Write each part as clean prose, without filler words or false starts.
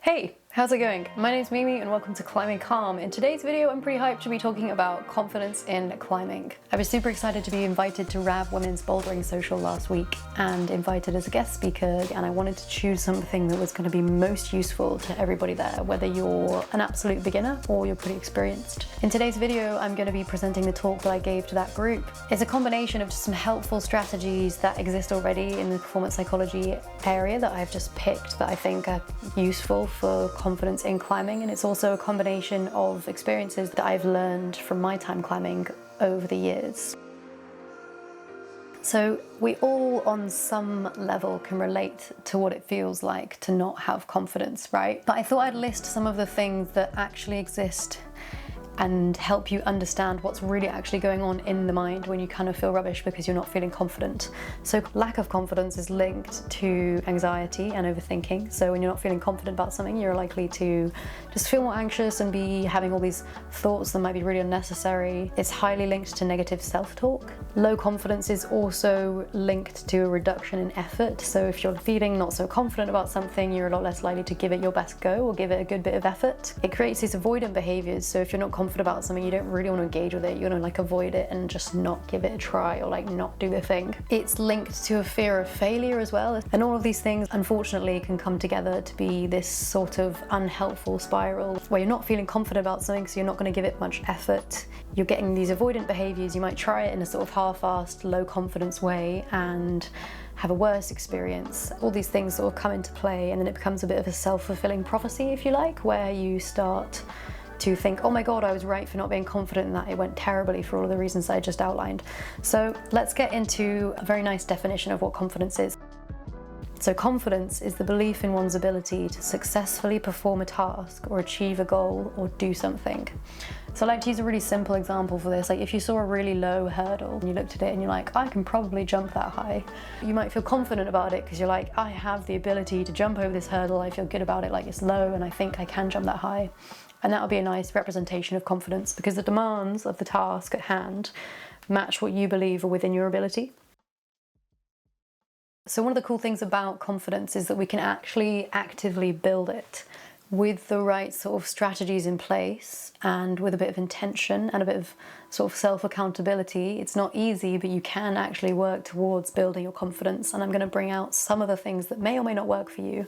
Hey, how's it going? My name's Mimi and welcome to Climbing Calm. In today's video, I'm pretty hyped to be talking about confidence in climbing. I was super excited to be invited to RAV Women's Bouldering Social last week and invited as a guest speaker, and I wanted to choose something that was going to be most useful to everybody there, whether you're an absolute beginner or you're pretty experienced. In today's video, I'm going to be presenting the talk that I gave to that group. It's a combination of just some helpful strategies that exist already in the performance psychology area that I've just picked that I think are useful for confidence in climbing, and it's also a combination of experiences that I've learned from my time climbing over the years. So we all on some level can relate to what it feels like to not have confidence, right? But I thought I'd list some of the things that actually exist and help you understand what's really actually going on in the mind when you kind of feel rubbish because you're not feeling confident. So lack of confidence is linked to anxiety and overthinking. So when you're not feeling confident about something, you're likely to just feel more anxious and be having all these thoughts that might be really unnecessary. It's highly linked to negative self-talk. Low confidence is also linked to a reduction in effort. So if you're feeling not so confident about something, you're a lot less likely to give it your best go or give it a good bit of effort. It creates these avoidant behaviors. So if you're not confident about something, you don't really want to engage with it. You want to like avoid it and just not give it a try or like not do the thing. It's linked to a fear of failure as well. And all of these things, unfortunately, can come together to be this sort of unhelpful spiral where you're not feeling confident about something, so you're not going to give it much effort. You're getting these avoidant behaviors. You might try it in a sort of half-assed, low confidence way and have a worse experience. All these things sort of come into play, and then it becomes a bit of a self-fulfilling prophecy, if you like, where you start to think, oh my god, I was right for not being confident in that, it went terribly for all of the reasons I just outlined. So let's get into a very nice definition of what confidence is. So confidence is the belief in one's ability to successfully perform a task or achieve a goal or do something. So I like to use a really simple example for this. Like if you saw a really low hurdle and you looked at it and you're like, I can probably jump that high. You might feel confident about it because you're like, I have the ability to jump over this hurdle. I feel good about it, like it's low and I think I can jump that high. And that would be a nice representation of confidence because the demands of the task at hand match what you believe are within your ability. So one of the cool things about confidence is that we can actually actively build it with the right sort of strategies in place and with a bit of intention and a bit of sort of self-accountability. It's not easy, but you can actually work towards building your confidence. And I'm going to bring out some of the things that may or may not work for you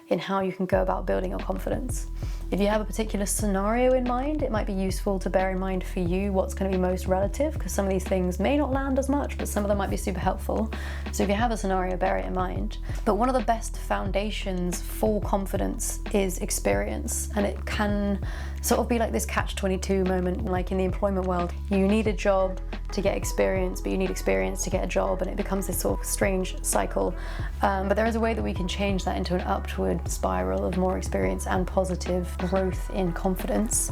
in how you can go about building your confidence. If you have a particular scenario in mind, it might be useful to bear in mind for you what's going to be most relative, because some of these things may not land as much, but some of them might be super helpful. So if you have a scenario, bear it in mind. But one of the best foundations for confidence is experience, and it can sort of be like this catch-22 moment, like in the employment world. You need a job to get experience, but you need experience to get a job, and it becomes this sort of strange cycle. But there is a way that we can change that into an upward spiral of more experience and positive growth in confidence.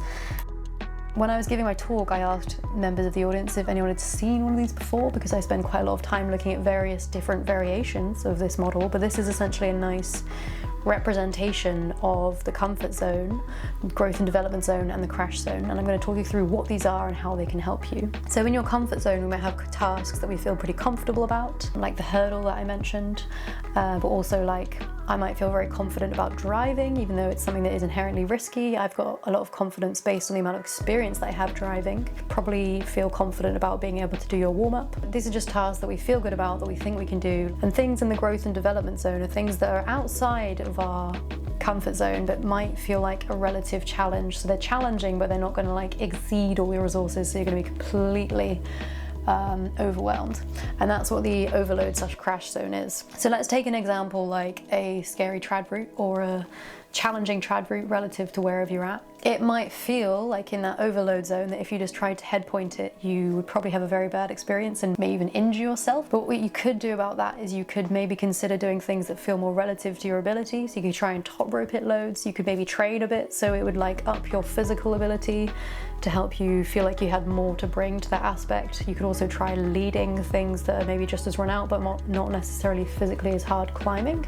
When I was giving my talk, I asked members of the audience if anyone had seen one of these before, because I spend quite a lot of time looking at various different variations of this model, but this is essentially a nice representation of the comfort zone, growth and development zone, and the crash zone. And I'm going to talk you through what these are and how they can help you. So in your comfort zone, we might have tasks that we feel pretty comfortable about, like the hurdle that I mentioned, but also like I might feel very confident about driving, even though it's something that is inherently risky. I've got a lot of confidence based on the amount of experience that I have driving. Probably feel confident about being able to do your warm-up. These are just tasks that we feel good about, that we think we can do. And things in the growth and development zone are things that are outside of our comfort zone but might feel like a relative challenge. So they're challenging, but they're not going to like exceed all your resources, so you're going to be completely overwhelmed. And that's what the overload/crash zone is. So let's take an example like a scary trad route or a challenging trad route relative to wherever you're at. It might feel like in that overload zone that if you just tried to head point it, you would probably have a very bad experience and may even injure yourself. But what you could do about that is you could maybe consider doing things that feel more relative to your abilities. You could try and top rope it loads. You could maybe train a bit so it would like up your physical ability to help you feel like you had more to bring to that aspect. You could also try leading things that are maybe just as run out but not necessarily physically as hard climbing.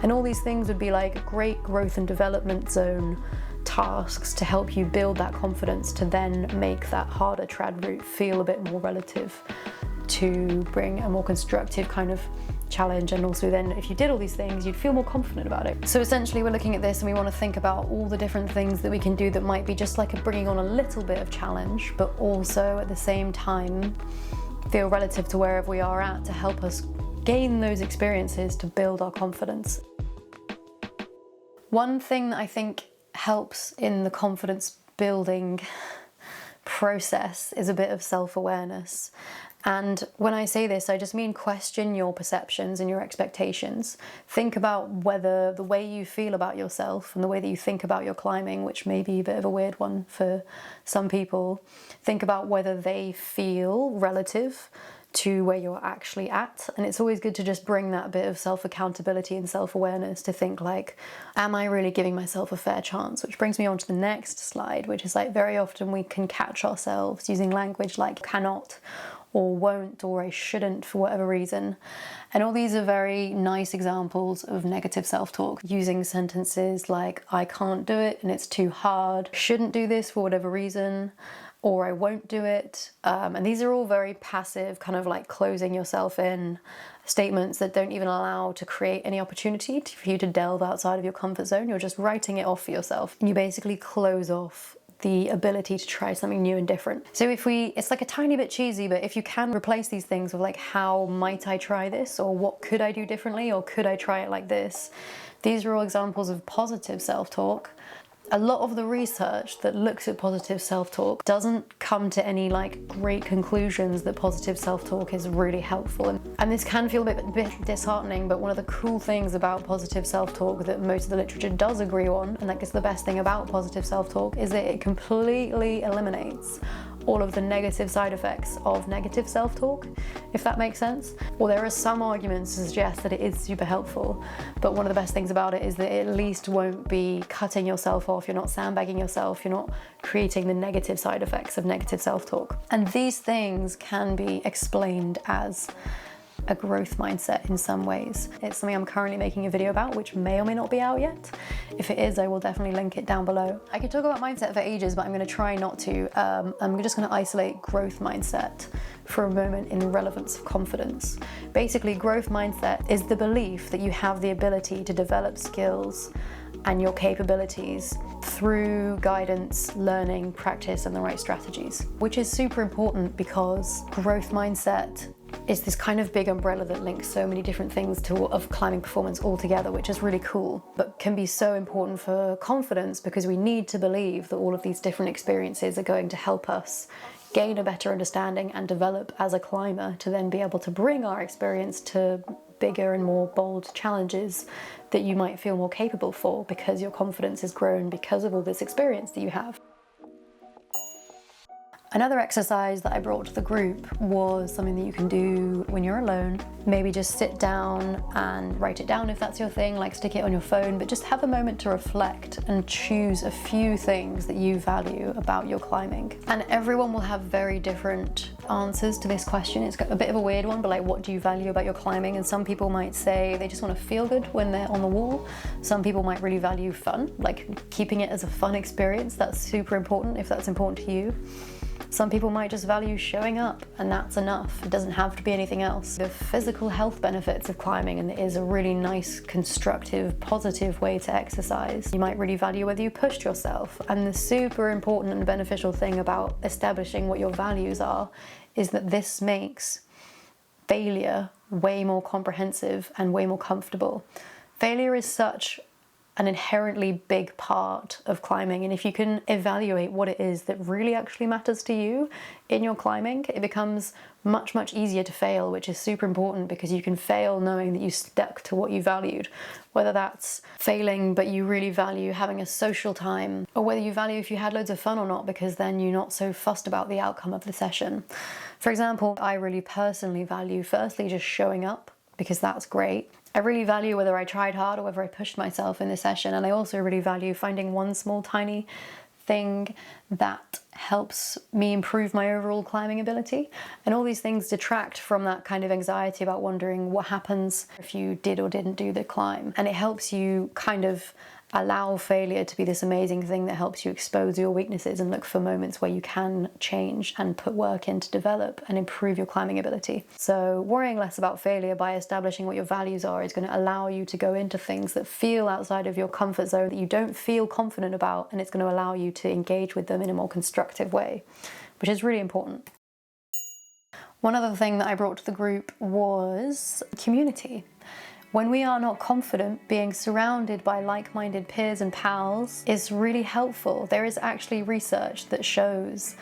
And all these things would be like great growth and development zone tasks to help you build that confidence to then make that harder trad route feel a bit more relative, to bring a more constructive kind of challenge, and also then if you did all these things, you'd feel more confident about it. So essentially we're looking at this and we want to think about all the different things that we can do that might be just like bringing on a little bit of challenge, but also at the same time feel relative to wherever we are at, to help us gain those experiences to build our confidence. One thing that I think helps in the confidence building process is a bit of self-awareness. And when I say this, I just mean question your perceptions and your expectations. Think about whether the way you feel about yourself and the way that you think about your climbing, which may be a bit of a weird one for some people, think about whether they feel relative to where you're actually at. And it's always good to just bring that bit of self-accountability and self-awareness to think like, am I really giving myself a fair chance? Which brings me on to the next slide, which is like very often we can catch ourselves using language like cannot or won't or I shouldn't for whatever reason. And all these are very nice examples of negative self-talk, using sentences like I can't do it and it's too hard, shouldn't do this for whatever reason, or I won't do it. And these are all very passive, kind of like closing yourself in statements that don't even allow to create any opportunity for you to delve outside of your comfort zone. You're just writing it off for yourself. And you basically close off the ability to try something new and different. So it's like a tiny bit cheesy, but if you can replace these things with like, how might I try this? Or what could I do differently? Or could I try it like this? These are all examples of positive self-talk. A lot of the research that looks at positive self-talk doesn't come to any like great conclusions that positive self-talk is really helpful. And this can feel a bit disheartening, but one of the cool things about positive self-talk that most of the literature does agree on, and that is the best thing about positive self-talk, is that it completely eliminates all of the negative side effects of negative self-talk, if that makes sense. Well, there are some arguments to suggest that it is super helpful, but one of the best things about it is that it at least won't be cutting yourself off, you're not sandbagging yourself, you're not creating the negative side effects of negative self-talk. And these things can be explained as a growth mindset in some ways. It's something I'm currently making a video about, which may or may not be out yet. If it is, I will definitely link it down below. I could talk about mindset for ages, but I'm going to try not to. I'm just going to isolate growth mindset for a moment in the relevance of confidence. Basically, growth mindset is the belief that you have the ability to develop skills and your capabilities through guidance, learning, practice, and the right strategies, which is super important because growth mindset is this kind of big umbrella that links so many different things of climbing performance all together, which is really cool, but can be so important for confidence because we need to believe that all of these different experiences are going to help us gain a better understanding and develop as a climber to then be able to bring our experience to bigger and more bold challenges that you might feel more capable for because your confidence has grown because of all this experience that you have. Another exercise that I brought to the group was something that you can do when you're alone. Maybe just sit down and write it down if that's your thing, like stick it on your phone, but just have a moment to reflect and choose a few things that you value about your climbing. And everyone will have very different answers to this question. It's a bit of a weird one, but like, what do you value about your climbing? And some people might say they just want to feel good when they're on the wall. Some people might really value fun, like keeping it as a fun experience. That's super important if that's important to you. Some people might just value showing up and that's enough. It doesn't have to be anything else. The physical health benefits of climbing, and it is a really nice, constructive, positive way to exercise. You might really value whether you pushed yourself. And the super important and beneficial thing about establishing what your values are is that this makes failure way more comprehensive and way more comfortable. Failure is such an inherently big part of climbing, and if you can evaluate what it is that really actually matters to you in your climbing, it becomes much, much easier to fail, which is super important because you can fail knowing that you stuck to what you valued, whether that's failing but you really value having a social time, or whether you value if you had loads of fun or not, because then you're not so fussed about the outcome of the session. For example, I really personally value firstly just showing up, because that's great. I really value whether I tried hard or whether I pushed myself in the session, and I also really value finding one small tiny thing that helps me improve my overall climbing ability. And all these things detract from that kind of anxiety about wondering what happens if you did or didn't do the climb. And it helps you kind of allow failure to be this amazing thing that helps you expose your weaknesses and look for moments where you can change and put work in to develop and improve your climbing ability. So worrying less about failure by establishing what your values are is going to allow you to go into things that feel outside of your comfort zone, that you don't feel confident about, and it's going to allow you to engage with them in a more constructive way, which is really important. One other thing that I brought to the group was community. When we are not confident, being surrounded by like-minded peers and pals is really helpful. There is actually research that shows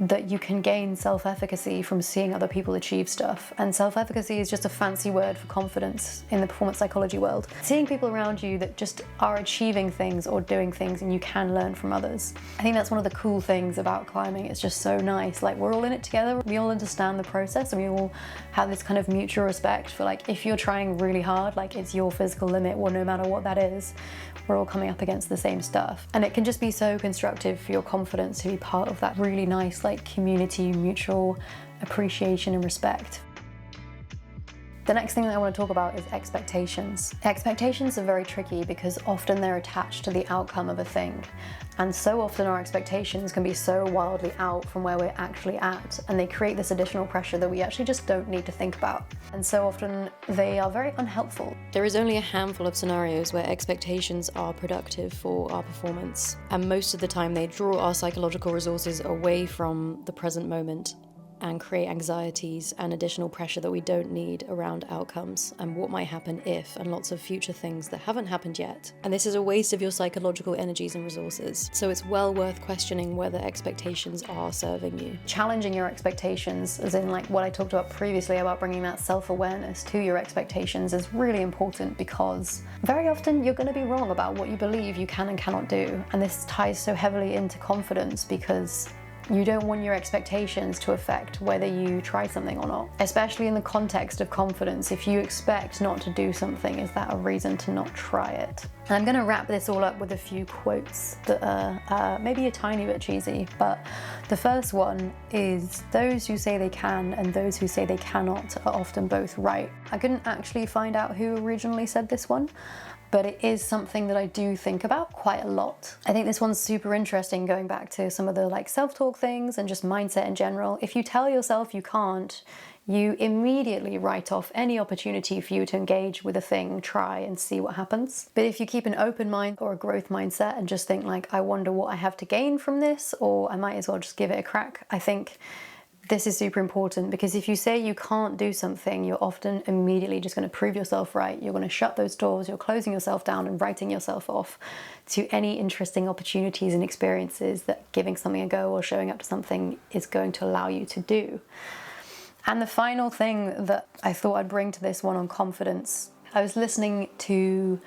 that you can gain self-efficacy from seeing other people achieve stuff. And self-efficacy is just a fancy word for confidence in the performance psychology world. Seeing people around you that just are achieving things or doing things and you can learn from others. I think that's one of the cool things about climbing. It's just so nice. Like, we're all in it together. We all understand the process and we all have this kind of mutual respect for, like, if you're trying really hard, like it's your physical limit, or no matter what that is, we're all coming up against the same stuff. And it can just be so constructive for your confidence to be part of that really nice, like, community, mutual appreciation and respect. The next thing that I want to talk about is expectations. Expectations are very tricky because often they're attached to the outcome of a thing. And so often our expectations can be so wildly out from where we're actually at, and they create this additional pressure that we actually just don't need to think about. And so often they are very unhelpful. There is only a handful of scenarios where expectations are productive for our performance, and most of the time they draw our psychological resources away from the present moment and create anxieties and additional pressure that we don't need around outcomes and what might happen if, and lots of future things that haven't happened yet. And this is a waste of your psychological energies and resources. So it's well worth questioning whether expectations are serving you. Challenging your expectations, as in like what I talked about previously about bringing that self-awareness to your expectations, is really important because very often you're going to be wrong about what you believe you can and cannot do. And this ties so heavily into confidence because you don't want your expectations to affect whether you try something or not. Especially in the context of confidence, if you expect not to do something, is that a reason to not try it? And I'm gonna wrap this all up with a few quotes that are maybe a tiny bit cheesy, but the first one is, those who say they can and those who say they cannot are often both right. I couldn't actually find out who originally said this one, but it is something that I do think about quite a lot. I think this one's super interesting, going back to some of the like self-talk things and just mindset in general. If you tell yourself you can't, you immediately write off any opportunity for you to engage with a thing, try and see what happens. But if you keep an open mind or a growth mindset and just think like, I wonder what I have to gain from this, or I might as well just give it a crack, I think this is super important, because if you say you can't do something, you're often immediately just going to prove yourself right. You're going to shut those doors, you're closing yourself down and writing yourself off to any interesting opportunities and experiences that giving something a go or showing up to something is going to allow you to do. And the final thing that I thought I'd bring to this one on confidence, I was listening to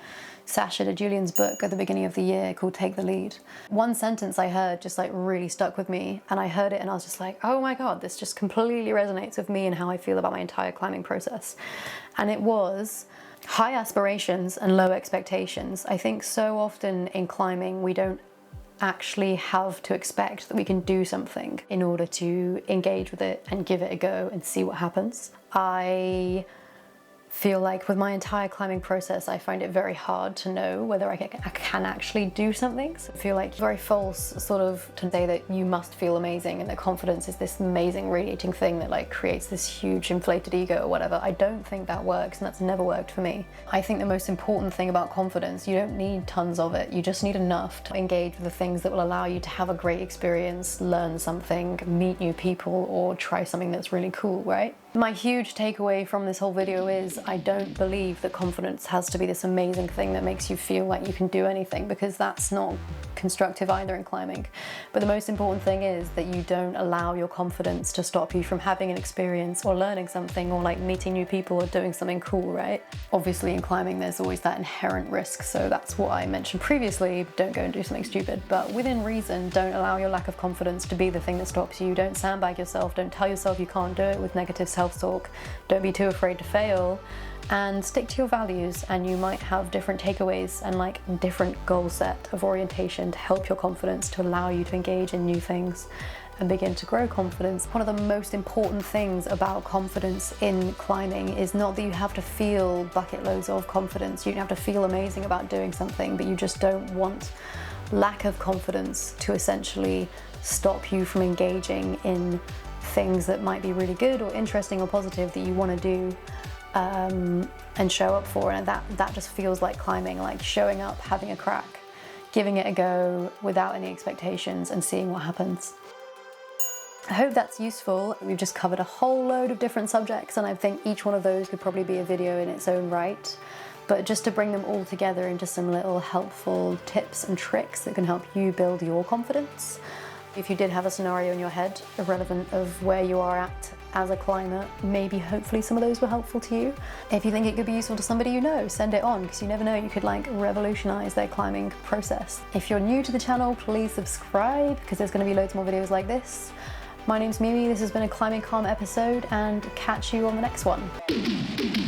Sasha DeJulian's book at the beginning of the year called Take the Lead. One sentence I heard just like really stuck with me, and I heard it and I was just like, oh my God, this just completely resonates with me and how I feel about my entire climbing process. And it was, high aspirations and low expectations. I think so often in climbing we don't actually have to expect that we can do something in order to engage with it and give it a go and see what happens. I feel like with my entire climbing process, I find it very hard to know whether I can actually do something. So I feel like it's very false sort of to say that you must feel amazing and that confidence is this amazing radiating thing that like creates this huge inflated ego or whatever. I don't think that works, and that's never worked for me. I think the most important thing about confidence, you don't need tons of it. You just need enough to engage with the things that will allow you to have a great experience, learn something, meet new people, or try something that's really cool, right? My huge takeaway from this whole video is I don't believe that confidence has to be this amazing thing that makes you feel like you can do anything, because that's not constructive either in climbing. But the most important thing is that you don't allow your confidence to stop you from having an experience or learning something or like meeting new people or doing something cool, right? Obviously in climbing there's always that inherent risk, so that's what I mentioned previously, don't go and do something stupid. But within reason, don't allow your lack of confidence to be the thing that stops you. Don't sandbag yourself, don't tell yourself you can't do it with negative self-talk. Don't be too afraid to fail, and stick to your values, and you might have different takeaways and like different goal set of orientation to help your confidence, to allow you to engage in new things and begin to grow confidence. One of the most important things about confidence in climbing is not that you have to feel bucket loads of confidence. You don't have to feel amazing about doing something, but you just don't want lack of confidence to essentially stop you from engaging in things that might be really good or interesting or positive that you want to do and show up for. And that just feels like climbing, like showing up, having a crack, giving it a go without any expectations and seeing what happens. I hope that's useful. We've just covered a whole load of different subjects, and I think each one of those could probably be a video in its own right. But just to bring them all together into some little helpful tips and tricks that can help you build your confidence. If you did have a scenario in your head irrelevant of where you are at as a climber, maybe hopefully some of those were helpful to you. If you think it could be useful to somebody you know, send it on, because you never know, you could like revolutionize their climbing process. If you're new to the channel, please subscribe, because there's going to be loads more videos like this. My name's Mimi, this has been a Climbing Calm episode, and catch you on the next one.